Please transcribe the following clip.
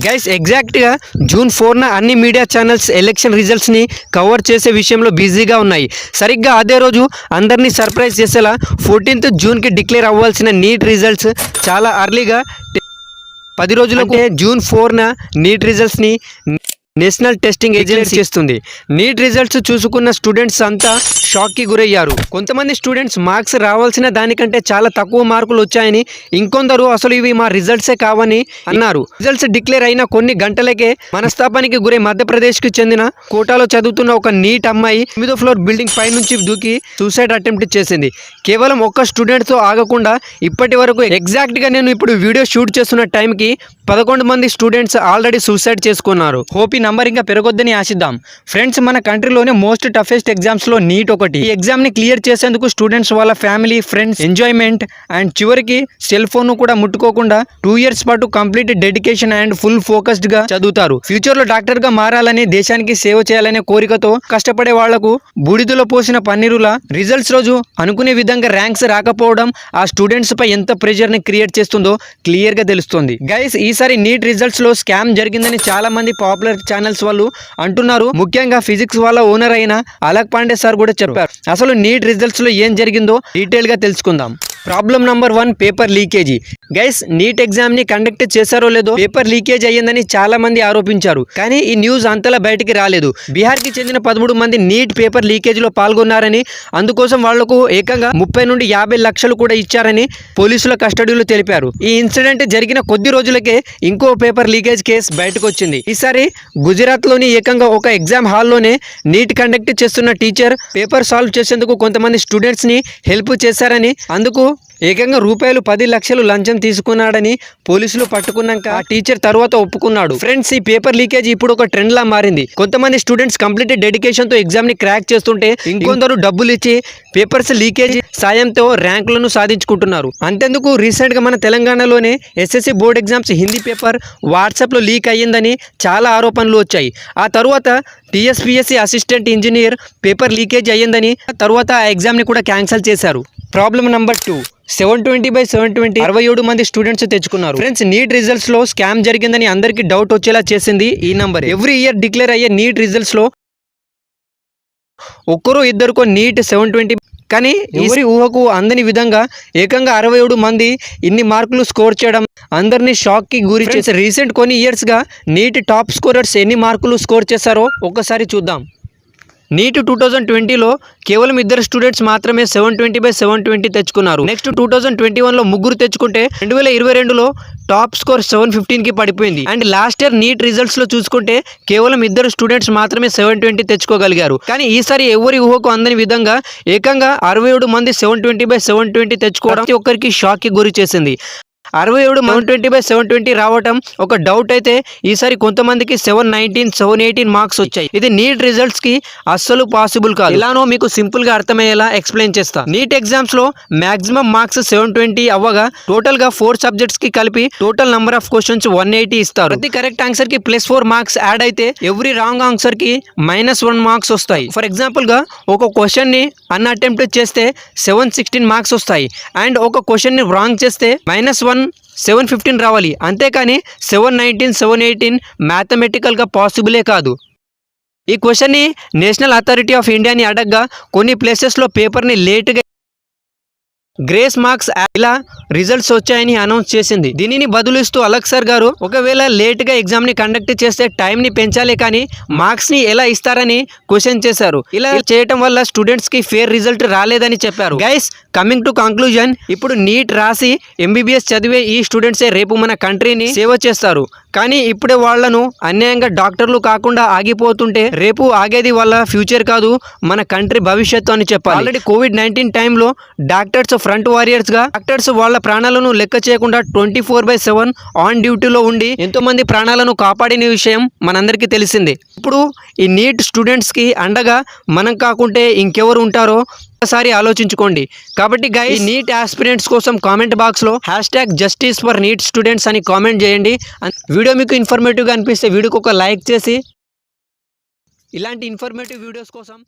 Guys ఎగ్జాక్ట్గా June 4న అన్ని media channels election రిజల్ట్స్ని cover చేసే విషయంలో బిజీగా ఉన్నాయి. సరిగ్గా అదే రోజు అందరినీ సర్ప్రైజ్ చేసేలా 14th జూన్కి డిక్లేర్ అవ్వాల్సిన నీట్ రిజల్ట్స్ చాలా అర్లీగా 10 రోజులకు జూన్ 4న నీట్ రిజల్ట్స్ని నేషనల్ టెస్టింగ్ ఏజెన్సీ చేస్తుంది. నీట్ రిజల్ట్స్ చూసుకున్న స్టూడెంట్స్ అంతా షాక్కి గురయ్యారు. కొంతమంది స్టూడెంట్స్ మార్క్స్ రావాల్సిన దానికంటే చాలా తక్కువ మార్కులు వచ్చాయని, ఇంకొందరు అసలు ఇవి మా రిజల్ట్సే కావని అన్నారు. రిజల్ట్స్ డిక్లేర్ అయిన కొన్ని గంటలకే మనస్తాపానికి గురై మధ్యప్రదేశ్కి చెందిన కోటాలో చదువుతున్న ఒక నీట్ అమ్మాయి 8th ఫ్లోర్ బిల్డింగ్ పై నుంచి దూకి సూసైడ్ అటెంప్ట్ చేసింది. కేవలం ఒక్క స్టూడెంట్తో ఆగకుండా ఇప్పటి వరకు ఎగ్జాక్ట్గా నేను ఇప్పుడు వీడియో షూట్ చేస్తున్న టైంకి 11 మంది స్టూడెంట్స్ ఆల్రెడీ సూసైడ్ చేసుకున్నారు. హోప్ నంబర్ ఇంకా పెరగొద్దని ఆశిద్దాం. ఫ్రెండ్స్, మన కంట్రీలోనే మోస్ట్ టఫెస్ట్ ఎగ్జామ్స్ లో నీట్ ఒకటి. ఈ ఎగ్జామ్ ని క్లియర్ చేసేందుకు స్టూడెంట్స్ వాళ్ళ ఫ్యామిలీ, ఫ్రెండ్స్, ఎంజాయ్మెంట్ అండ్ చివరికి సెల్ ఫోన్ ను కూడా ముట్టుకోకుండా 2 years పాటు complete dedication and full focused గా చదువుతారు. ఫ్యూచర్ లో డాక్టర్ గా మారాలని, దేశానికి సేవ చేయాలనే కోరికతో కష్టపడే వాళ్లకు బూడిదలో పోసిన పన్నీరులా రిజల్ట్స్ రోజు అనుకునే విధంగా ర్యాంక్స్ రాకపోవడం ఆ స్టూడెంట్స్ పై ఎంత ప్రెషర్ ని క్రియేట్ చేస్తుందో క్లియర్ గా తెలుస్తుంది. గైస్, ఈసారి నీట్ రిజల్ట్స్ లో స్కామ్ జరిగిందని చాలా మంది పాపులర్ ఛానల్స్ వాళ్ళు అంటున్నారు. ముఖ్యంగా ఫిజిక్స్ వాళ్ళ ఓనర్ అయిన అలక్ పాండే సార్ కూడా చెప్పారు. అసలు నీట్ రిజల్ట్స్ లో ఏం జరిగిందో డీటెయిల్ గా తెలుసుకుందాం. Problem number 1, paper leakage. Guys, NEET exam ని కండక్ట్ చేశారో లేదో పేపర్ లీకేజ్ అయ్యిందని చాలా మంది ఆరోపించారు. కానీ ఈ న్యూస్ అంతలా బయటికి రాలేదు. బీహార్ కి చెందిన 13 మంది నీట్ పేపర్ లీకేజ్ లో పాల్గొన్నారని, అందుకోసం వాళ్లకు ఏకంగా 30 నుండి 50 లక్షలు కూడా ఇచ్చారని పోలీసుల కస్టడీలో తెలిపారు. ఈ ఇన్సిడెంట్ జరిగిన కొద్ది రోజులకే ఇంకో పేపర్ లీకేజ్ కేసు బయటకు వచ్చింది. ఈసారి గుజరాత్ లోని ఏకంగా ఒక ఎగ్జామ్ హాల్లోనే నీట్ కండక్ట్ చేస్తున్న టీచర్ పేపర్ సాల్వ్ చేసేందుకు కొంతమంది స్టూడెంట్స్ ని హెల్ప్ చేశారని, అందుకు ఏకంగా రూపాయలు 10 లక్షలు లంచం తీసుకున్నాడని పోలీసులు పట్టుకున్నాక ఆ టీచర్ తర్వాత ఒప్పుకున్నాడు. ఫ్రెండ్స్, ఈ పేపర్ లీకేజ్ ఇప్పుడు ఒక ట్రెండ్ లా మారింది. కొంతమంది స్టూడెంట్స్ కంప్లీట్ డెడికేషన్ తో ఎగ్జామ్ ని క్రాక్ చేస్తుంటే, ఇంకొందరు డబ్బులు ఇచ్చి పేపర్స్ లీకేజ్ సాయంతో ర్యాంకులను సాధించుకుంటున్నారు. అంతేందుకు రీసెంట్ గా మన తెలంగాణలోనే SSC board exams Hindi paper WhatsApp లో లీక్ అయ్యిందని చాలా ఆరోపణలు వచ్చాయి. ఆ తరువాత TSPSC assistant engineer paper leakage అయ్యిందని తర్వాత ఆ ఎగ్జామ్ ని కూడా క్యాన్సిల్ చేశారు. ప్రాబ్లం నంబర్ 2, 720/720 67 మంది స్టూడెంట్స్ తెచ్చుకున్నారు. ఫ్రెండ్స్, నీట్ రిజల్ట్స్ లో స్కామ్ జరిగిందని అందరికీ డౌట్ వచ్చేలా చేసింది ఈ నంబర్. ఎవ్రీ ఇయర్ డిక్లేర్ అయ్యే నీట్ రిజల్ట్స్ లో ఒక్కరో ఇద్దరికో నీట్ 720, కానీ ఎవరి ఊహకు అందని విధంగా ఏకంగా 67 మంది ఇన్ని మార్కులు స్కోర్ చేయడం అందరినీ షాక్ కి గురి చేసి, రీసెంట్ కొన్ని ఇయర్స్ గా నీట్ టాప్ స్కోరర్స్ ఎన్ని మార్కులు స్కోర్ చేశారో ఒక్కసారి చూద్దాం. నీట్ 2020లో కేవలం 2 స్టూడెంట్స్ మాత్రమే 720/720 తెచ్చుకున్నారు. నెక్స్ట్ 2021లో ముగ్గురు తెచ్చుకుంటే 2022లో టాప్ స్కోర్ 715కి పడిపోయింది. And last year NEET results లో చూసుకుంటే కేవలం 2 స్టూడెంట్స్ మాత్రమే 720 తెచ్చుకోగలిగారు. కానీ ఈసారి ఎవరి ఊహకు అందని విధంగా ఏకంగా 67 మంది 720/720 తెచ్చుకోవడం ప్రతి ఒక్కరికి షాక్ కి గురి చేసింది. 67 720/720 రావటం ఒక డౌట్ అయితే, ఈసారి కొంతమందికి 719, 718 మార్క్స్ వచ్చాయి. ఇది నీట్ రిజల్ట్స్ కి అస్సలు పాసిబుల్ కాదు. ఇలానో మీకు సింపుల్ గా అర్థమయ్యేలా ఎక్స్ప్లెయిన్ చేస్తా. నీట్ ఎగ్జామ్స్ లో మాక్సిమం మార్క్స్ 720 అవ్వగా టోటల్ గా 4 సబ్జెక్ట్స్ కి కలిపి టోటల్ నంబర్ ఆఫ్ క్వశ్చన్స్ 180 ఇస్తారు. ప్రతి కరెక్ట్ ఆన్సర్ కి +4 మార్క్స్ యాడ్ అయితే ఎవ్రీ రాంగ్ ఆన్సర్ కి -1 మార్క్స్ వస్తాయి. ఫర్ ఎగ్జాంపుల్ గా ఒక క్వశ్చన్ ని అన్అటెంప్ట్ చేస్తే 716 మార్క్స్ వస్తాయి. అండ్ ఒక క్వశ్చన్ ని రాంగ్ చేస్తే -1 715 రావాలి. అంతేకాని 719, 718 మ్యాథమెటికల్గా పాసిబులే కాదు. ఈ క్వశ్చన్ని నేషనల్ అథారిటీ ఆఫ్ ఇండియాని అడగ్గా కొన్ని ప్లేసెస్లో పేపర్ని లేట్గా గ్రేస్ మార్క్స్ ఇలా రిజల్ట్స్ వచ్చాయని అనౌన్స్ చేసింది. దీనిని బదులిస్తూ అలక్ సార్ గారు ఒకవేళ లేట్గా ఎగ్జామ్ ని కండక్ట్ చేస్తే టైం ని పెంచాలి కానీ మార్క్స్ ని ఎలా ఇస్తారని క్వశ్చన్ చేశారు. ఇలా చేయటం వల్ల స్టూడెంట్స్ కి ఫేర్ రిజల్ట్ రాలేదని చెప్పారు. గైస్, కమింగ్ టు కంక్లూజన్, ఇప్పుడు నీట్ రాసి ఎంబీబీఎస్ చదివే ఈ స్టూడెంట్సే రేపు మన కంట్రీని సేవ చేస్తారు. కానీ ఇప్పుడే వాళ్లను అన్యాయంగా డాక్టర్లు కాకుండా ఆగిపోతుంటే రేపు ఆగేది వాళ్ళ ఫ్యూచర్ కాదు, మన కంట్రీ భవిష్యత్తు అని చెప్పాలి. ఆల్రెడీ COVID-19 టైంలో డాక్టర్స్ ఫ్రంట్ వారియర్స్ గా డాక్టర్స్ వాళ్ళ ప్రాణాలను లెక్క చేయకుండా 24/7 ఆన్ డ్యూటీలో ఉండి ఎంతో మంది ప్రాణాలను కాపాడిన విషయం మనందరికీ తెలిసిందే. ఇప్పుడు ఈ నీట్ స్టూడెంట్స్ కి అండగా మనం కాకుంటే ఇంకెవరు ఉంటారో ఒకసారి ఆలోచించుకోండి. కాబట్టి గైస్, నీట్ ఆస్పిరెంట్స్ కోసం కామెంట్ బాక్స్ లో #JusticeForNeet Students అని కామెంట్ చేయండి. వీడియో మీకు ఇన్ఫర్మేటివ్గా అనిపిస్తే వీడియోకి ఒక లైక్ చేసి ఇలాంటి ఇన్ఫర్మేటివ్ వీడియోస్ కోసం